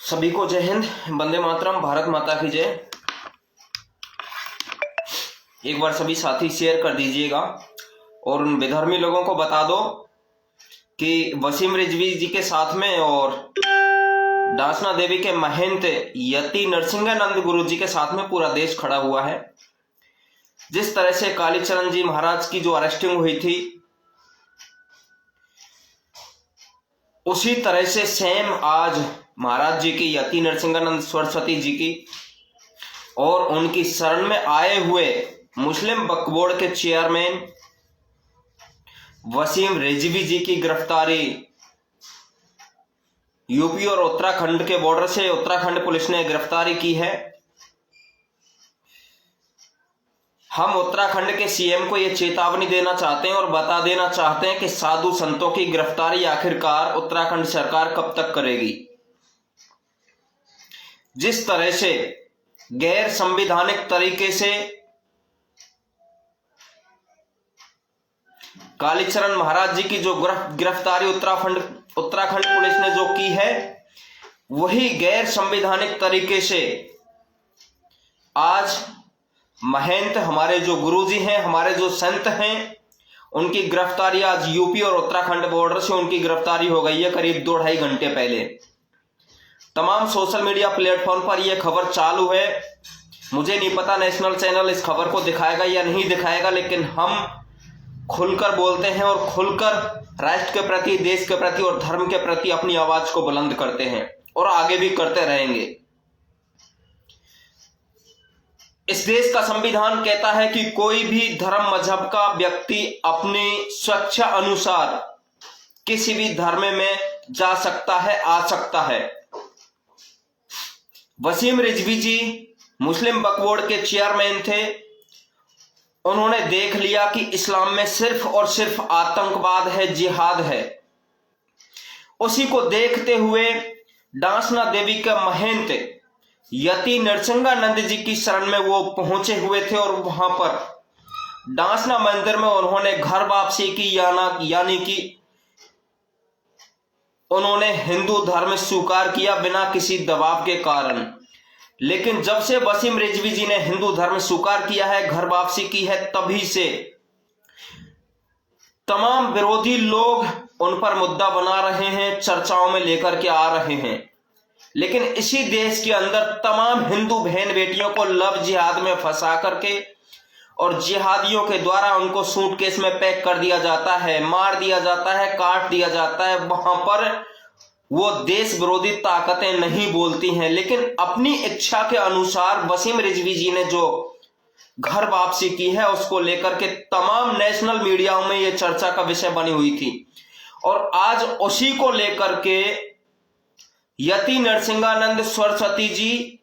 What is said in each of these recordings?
सभी को जय हिंद, वंदे मातरम, भारत माता की जय। एक बार सभी साथी शेयर कर दीजिएगा और उन विधर्मी लोगों को बता दो कि वसीम रिजवी जी के साथ में और डासना देवी के महंत यति नरसिंहानंद गुरु जी के साथ में पूरा देश खड़ा हुआ है। जिस तरह से कालीचरण जी महाराज की जो अरेस्टिंग हुई थी, उसी तरह से सेम आज महाराज जी की, यति नरसिंहानंद सरस्वती जी की और उनकी शरण में आए हुए मुस्लिम वक्फ बोर्ड के चेयरमैन वसीम रिजवी जी की गिरफ्तारी यूपी और उत्तराखंड के बॉर्डर से उत्तराखंड पुलिस ने गिरफ्तारी की है। हम उत्तराखंड के सीएम को यह चेतावनी देना चाहते हैं और बता देना चाहते हैं कि साधु संतों की गिरफ्तारी आखिरकार उत्तराखंड सरकार कब तक करेगी। जिस तरह से गैर संवैधानिक तरीके से कालीचरण महाराज जी की जो गिरफ्तारी उत्तराखंड पुलिस ने जो की है, वही गैर संवैधानिक तरीके से आज महंत, हमारे जो गुरुजी हैं, हमारे जो संत हैं, उनकी गिरफ्तारी आज यूपी और उत्तराखंड बॉर्डर से उनकी गिरफ्तारी हो गई है करीब 2-2.5 घंटे पहले। तमाम सोशल मीडिया प्लेटफॉर्म पर यह खबर चालू है। मुझे नहीं पता नेशनल चैनल इस खबर को दिखाएगा या नहीं दिखाएगा, लेकिन हम खुलकर बोलते हैं और खुलकर राष्ट्र के प्रति, देश के प्रति और धर्म के प्रति अपनी आवाज को बुलंद करते हैं और आगे भी करते रहेंगे। इस देश का संविधान कहता है कि कोई भी धर्म मजहब का व्यक्ति अपनी स्वेच्छा अनुसार किसी भी धर्म में जा सकता है, आ सकता है। वसीम रिजवी जी मुस्लिम वक्फ बोर्ड के चेयरमैन थे। उन्होंने देख लिया कि इस्लाम में सिर्फ और सिर्फ आतंकवाद है, जिहाद है। उसी को देखते हुए डासना देवी का महंत यति नरसिंहानंद जी की शरण में वो पहुंचे हुए थे और वहां पर डासना मंदिर में उन्होंने घर वापसी की, यानी कि उन्होंने हिंदू धर्म स्वीकार किया बिना किसी दबाव के कारण। लेकिन जब से वसीम रिजवी जी ने हिंदू धर्म स्वीकार किया है, घर वापसी की है, तभी से तमाम विरोधी लोग उन पर मुद्दा बना रहे हैं, चर्चाओं में लेकर के आ रहे हैं। लेकिन इसी देश के अंदर तमाम हिंदू बहन बेटियों को लव जिहाद में फंसा करके और जिहादियों के द्वारा उनको सूटकेस में पैक कर दिया जाता है, मार दिया जाता है, काट दिया जाता है। वहां पर वो देश विरोधी ताकतें नहीं बोलती हैं, लेकिन अपनी इच्छा के अनुसार वसीम रिजवी जी ने जो घर वापसी की है, उसको लेकर के तमाम नेशनल मीडियाओं में ये चर्चा का विषय बनी हुई थी। और आज उसी को लेकर के यति नरसिंहानंद सरस्वती जी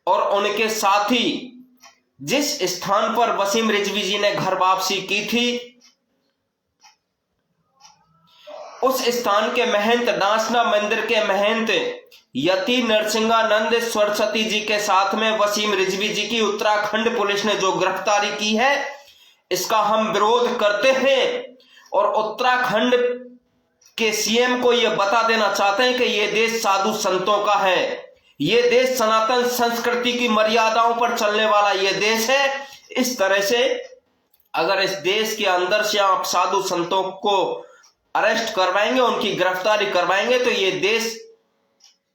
और उनके साथी जिस स्थान पर वसीम रिजवी जी ने घर वापसी की थी, उस स्थान के महंत, डासना मंदिर के महंत यति नरसिंहानंद सरस्वती जी के साथ में वसीम रिजवी जी की उत्तराखंड पुलिस ने जो गिरफ्तारी की है, इसका हम विरोध करते हैं और उत्तराखंड के सीएम को यह बता देना चाहते हैं कि यह देश साधु संतों का है, यह देश सनातन संस्कृति की मर्यादाओं पर चलने वाला यह देश है। इस तरह से अगर इस देश के अंदर से आप साधु संतों को अरेस्ट करवाएंगे, उनकी गिरफ्तारी करवाएंगे, तो यह देश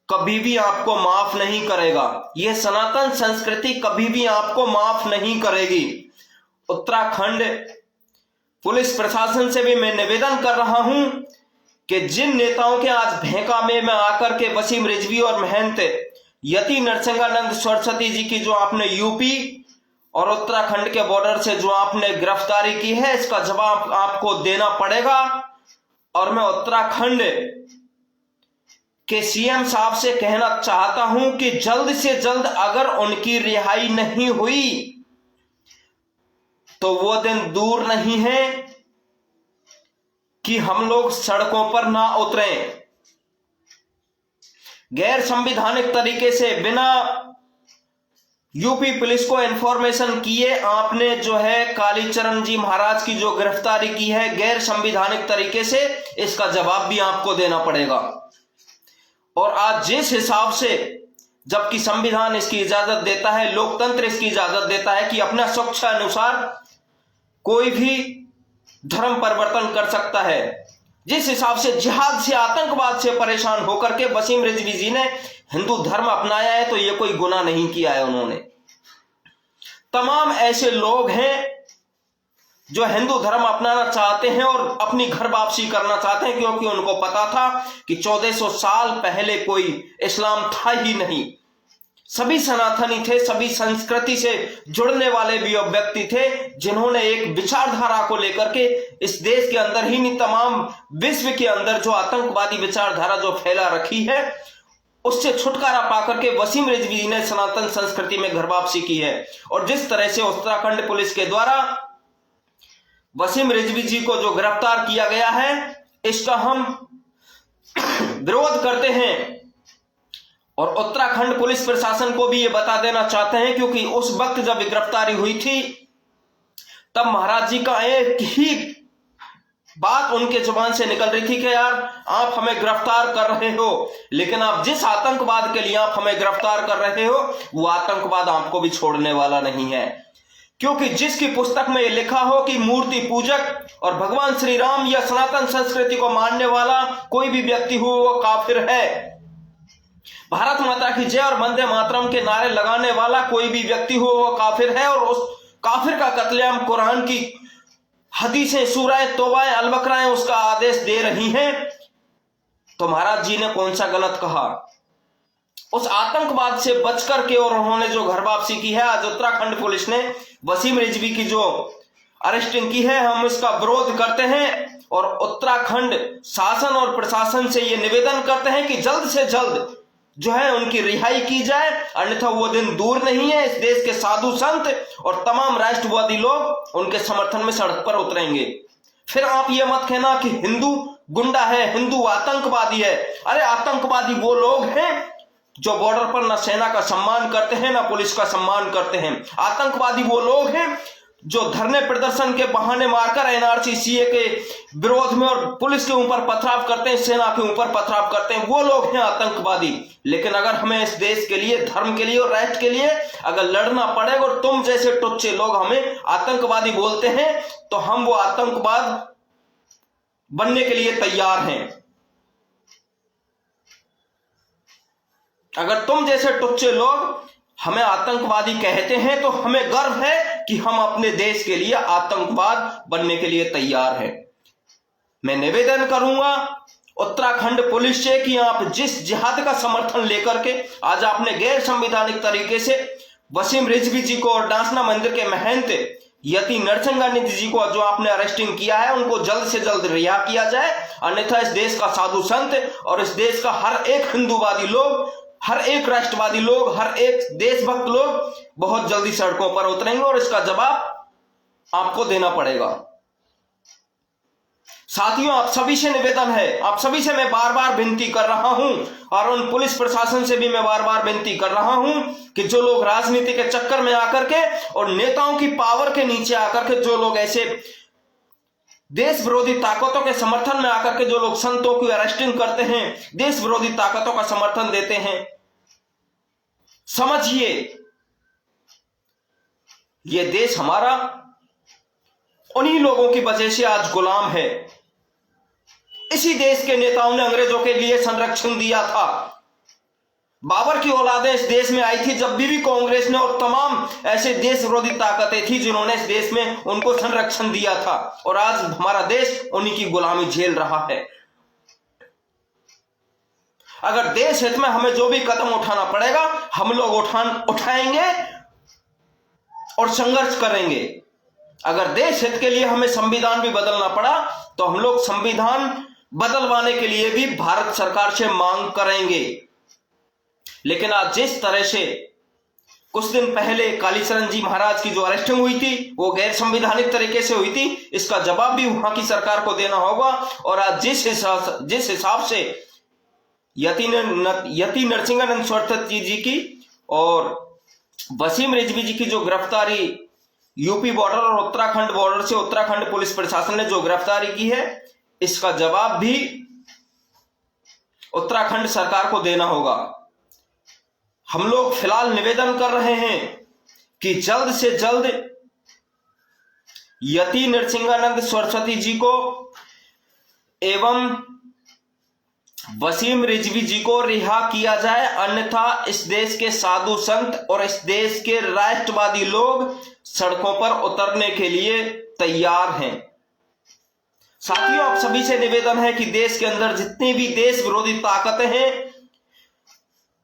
कभी भी आपको माफ नहीं करेगा। यह सनातन संस्कृति कभी भी आपको माफ नहीं करेगी। उत्तराखंड पुलिस प्रशासन से भी मैं निवेदन कर रहा हूं कि जिन नेताओं के आज भैंका में आकर के वसीम रिजवी और महंत यति नरसिंहानंद सरस्वती जी की जो आपने यूपी और उत्तराखंड के बॉर्डर से जो आपने गिरफ्तारी की है, इसका जवाब आपको देना पड़ेगा। और मैं उत्तराखंड के सीएम साहब से कहना चाहता हूं कि जल्द से जल्द अगर उनकी रिहाई नहीं हुई तो वो दिन दूर नहीं है कि हम लोग सड़कों पर ना उतरें। गैर संवैधानिक तरीके से बिना यूपी पुलिस को इंफॉर्मेशन किए आपने जो है कालीचरण जी महाराज की जो गिरफ्तारी की है गैर संवैधानिक तरीके से, इसका जवाब भी आपको देना पड़ेगा। और आज जिस हिसाब से, जबकि संविधान इसकी इजाजत देता है, लोकतंत्र इसकी इजाजत देता है कि अपना स्वेच्छा अनुसार कोई भी धर्म परिवर्तन कर सकता है, जिस हिसाब से जिहाद से, आतंकवाद से परेशान होकर के वसीम रिजवी जी ने हिंदू धर्म अपनाया है, तो ये कोई गुनाह नहीं किया है उन्होंने। तमाम ऐसे लोग हैं जो हिंदू धर्म अपनाना चाहते हैं और अपनी घर वापसी करना चाहते हैं, क्योंकि उनको पता था कि 1400 साल पहले कोई इस्लाम था ही नहीं। सभी सनातनी थे, सभी संस्कृति से जुड़ने वाले भी व्यक्ति थे, जिन्होंने एक विचारधारा को लेकर के इस देश के अंदर ही नहीं, तमाम विश्व के अंदर जो आतंकवादी विचारधारा जो फैला रखी है, उससे छुटकारा पाकर के वसीम रिजवी जी ने सनातन संस्कृति में घर वापसी की है। और जिस तरह से उत्तराखंड पुलिस के द्वारा वसीम रिजवी जी को जो गिरफ्तार किया गया है, इसका हम विरोध करते हैं और उत्तराखंड पुलिस प्रशासन को भी ये बता देना चाहते हैं, क्योंकि उस वक्त जब गिरफ्तारी हुई थी तब महाराज जी का एक ही बात उनके जुबान से निकल रही थी कि यार आप हमें गिरफ्तार कर रहे हो, लेकिन आप जिस आतंकवाद के लिए आप हमें गिरफ्तार कर रहे हो वो आतंकवाद आपको भी छोड़ने वाला नहीं है। क्योंकि जिसकी पुस्तक में ये लिखा हो कि मूर्ति पूजक और भगवान श्री राम या सनातन संस्कृति को मानने वाला कोई भी व्यक्ति हो वो काफिर है, भारत माता की जय और वंदे मातरम के नारे लगाने वाला कोई भी व्यक्ति हो वो काफिर है, और उस काफिर का कत्लेआम कुरान की हदीसें, सूरह तौबा, अल-बकरा उसका आदेश दे रही हैं। तो महाराज जी ने कौन सा गलत कहा? उस आतंकवाद से बचकर के और उन्होंने जो घर वापसी की है, आज उत्तराखंड पुलिस ने वसीम रिजवी की जो अरेस्टिंग की है, हम इसका विरोध करते हैं और उत्तराखंड शासन और प्रशासन से ये निवेदन करते हैं कि जल्द से जल्द जो है उनकी रिहाई की जाए, अन्यथा वो दिन दूर नहीं है, इस देश के साधु संत और तमाम राष्ट्रवादी लोग उनके समर्थन में सड़क पर उतरेंगे। फिर आप ये मत कहना कि हिंदू गुंडा है, हिंदू आतंकवादी है। अरे आतंकवादी वो लोग हैं जो बॉर्डर पर ना सेना का सम्मान करते हैं ना पुलिस का सम्मान करते हैं। आतंकवादी वो लोग हैं जो धरने प्रदर्शन के बहाने मारकर एनआरसी सीए के विरोध में और पुलिस के ऊपर पथराव करते हैं, सेना के ऊपर पथराव करते हैं, वो लोग हैं आतंकवादी। लेकिन अगर हमें इस देश के लिए, धर्म के लिए और राष्ट्र के लिए अगर लड़ना पड़ेगा और तुम जैसे टुच्चे लोग हमें आतंकवादी बोलते हैं, तो हम वो आतंकवाद बनने के लिए तैयार हैं। अगर तुम जैसे टुच्चे लोग हमें आतंकवादी कहते हैं तो हमें गर्व है कि हम अपने देश के लिए आतंकवाद बनने के लिए तैयार हैं। मैं निवेदन करूंगा उत्तराखंड पुलिस से कि आप जिस जिहाद का समर्थन लेकर के आज आपने गैर संवैधानिक तरीके से वसीम रिजवी जी को और डांसना मंदिर के महंत यति नरसिंहानंद जी को जो आपने अरेस्टिंग किया है, उनको जल्द से जल्द रिहा किया जाए, अन्यथा इस देश का साधु संत और इस देश का हर एक हिंदूवादी लोग, हर एक राष्ट्रवादी लोग, हर एक देशभक्त लोग बहुत जल्दी सड़कों पर उतरेंगे और इसका जवाब आपको देना पड़ेगा। साथियों, आप सभी से निवेदन है, आप सभी से मैं बार बार विनती कर रहा हूं और उन पुलिस प्रशासन से भी मैं बार बार विनती कर रहा हूं कि जो लोग राजनीति के चक्कर में आकर के और नेताओं की पावर के नीचे आकर के जो लोग ऐसे देश विरोधी ताकतों के समर्थन में आकर के जो लोग संतों की अरेस्टिंग करते हैं, देश विरोधी ताकतों का समर्थन देते हैं, समझिए ये देश हमारा उन्हीं लोगों की वजह से आज गुलाम है। इसी देश के नेताओं ने अंग्रेजों के लिए संरक्षण दिया था। बाबर की औलादें इस देश में आई थी जब भी कांग्रेस ने और तमाम ऐसे देश विरोधी ताकतें थी जिन्होंने इस देश में उनको संरक्षण दिया था, और आज हमारा देश उन्हीं की गुलामी झेल रहा है। अगर देश हित में हमें जो भी कदम उठाना पड़ेगा हम लोग उठाएंगे और संघर्ष करेंगे। अगर देश हित के लिए हमें संविधान भी बदलना पड़ा तो हम लोग संविधान बदलवाने के लिए भी भारत सरकार से मांग करेंगे। लेकिन आज जिस तरह से कुछ दिन पहले कालीचरण जी महाराज की जो अरेस्टिंग हुई थी वो गैर संवैधानिक तरीके से हुई थी, इसका जवाब भी वहां की सरकार को देना होगा। और आज जिस हिसाब से यति नरसिंहानंद सरस्वती जी की और वसीम रिजवी जी की जो गिरफ्तारी यूपी बॉर्डर और उत्तराखंड बॉर्डर से उत्तराखंड पुलिस प्रशासन ने जो गिरफ्तारी की है, इसका जवाब भी उत्तराखंड सरकार को देना होगा। हम लोग फिलहाल निवेदन कर रहे हैं कि जल्द से जल्द यति नरसिंहानंद सरस्वती जी को एवं वसीम रिजवी जी को रिहा किया जाए, अन्यथा इस देश के साधु संत और इस देश के राष्ट्रवादी लोग सड़कों पर उतरने के लिए तैयार हैं। साथियों, आप सभी से निवेदन है कि देश के अंदर जितनी भी देश विरोधी ताकतें हैं,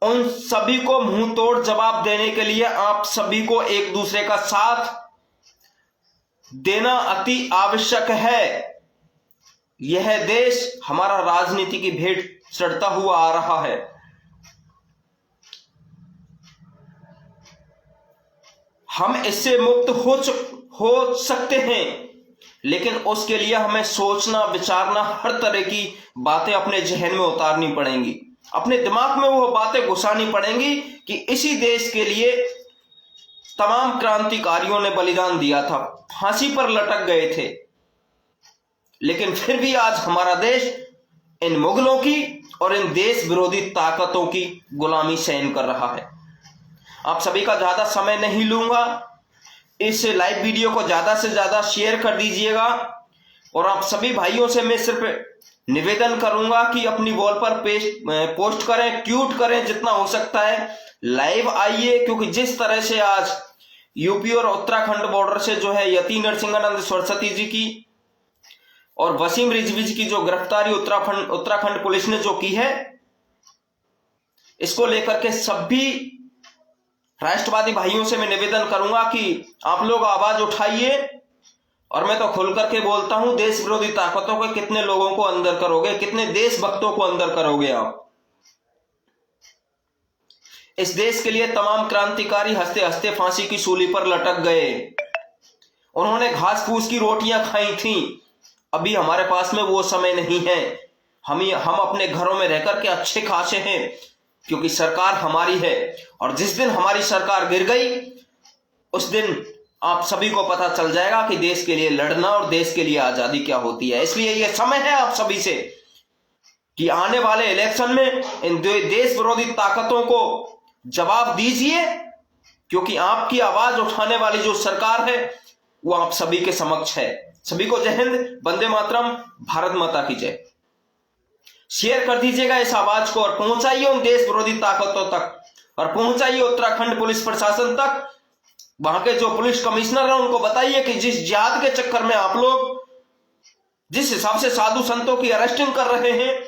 उन सभी को मुंह तोड़ जवाब देने के लिए आप सभी को एक दूसरे का साथ देना अति आवश्यक है। यह देश हमारा राजनीति की भेंट चढ़ता हुआ आ रहा है। हम इससे मुक्त हो सकते हैं, लेकिन उसके लिए हमें सोचना विचारना, हर तरह की बातें अपने जहन में उतारनी पड़ेंगी, अपने दिमाग में वो बातें घुसानी पड़ेंगी कि इसी देश के लिए तमाम क्रांतिकारियों ने बलिदान दिया था, फांसी पर लटक गए थे, लेकिन फिर भी आज हमारा देश इन मुगलों की और इन देश विरोधी ताकतों की गुलामी सहन कर रहा है। आप सभी का ज्यादा समय नहीं लूंगा, इस लाइव वीडियो को ज्यादा से ज्यादा शेयर कर दीजिएगा और आप सभी भाइयों से मैं सिर्फ निवेदन करूंगा कि अपनी वॉल पर पोस्ट करें, ट्वीट करें, जितना हो सकता है लाइव आइए, क्योंकि जिस तरह से आज यूपी और उत्तराखंड बॉर्डर से जो है यति नरसिंहानंद सरस्वती जी की और वसीम रिजवी जी की जो गिरफ्तारी उत्तराखंड पुलिस ने जो की है, इसको लेकर के सभी राष्ट्रवादी भाइयों से मैं निवेदन करूंगा कि आप लोग आवाज उठाइए। और मैं तो खुल करके बोलता हूं, देश विरोधी ताकतों के कितने लोगों को अंदर करोगे, कितने देशभक्तों को अंदर करोगे आप। इस देश के लिए तमाम क्रांतिकारी हंसते हंसते फांसी की सूली पर लटक गए, उन्होंने घास फूस की रोटियां खाई थी। अभी हमारे पास में वो समय नहीं है, हम अपने घरों में रहकर के अच्छे खासे हैं, क्योंकि सरकार हमारी है। और जिस दिन हमारी सरकार गिर गई, उस दिन आप सभी को पता चल जाएगा कि देश के लिए लड़ना और देश के लिए आजादी क्या होती है। इसलिए यह समय है आप सभी से कि आने वाले इलेक्शन में इन देश विरोधी ताकतों को जवाब दीजिए, क्योंकि आपकी आवाज उठाने वाली जो सरकार है वो आप सभी के समक्ष है। सभी को जय हिंद, वंदे मातरम, भारत माता की जय। शेयर कर दीजिएगा इस आवाज को और पहुंचाइए उन देश विरोधी ताकतों तक, और पहुंचाइए उत्तराखंड पुलिस प्रशासन तक। वहां के जो पुलिस कमिश्नर है उनको बताइए कि जिस जिहाद के चक्कर में आप लोग जिस हिसाब से साधु संतों की अरेस्टिंग कर रहे हैं,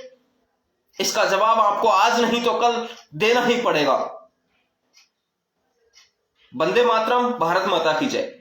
इसका जवाब आपको आज नहीं तो कल देना ही पड़ेगा। वंदे मातरम, भारत माता की जय।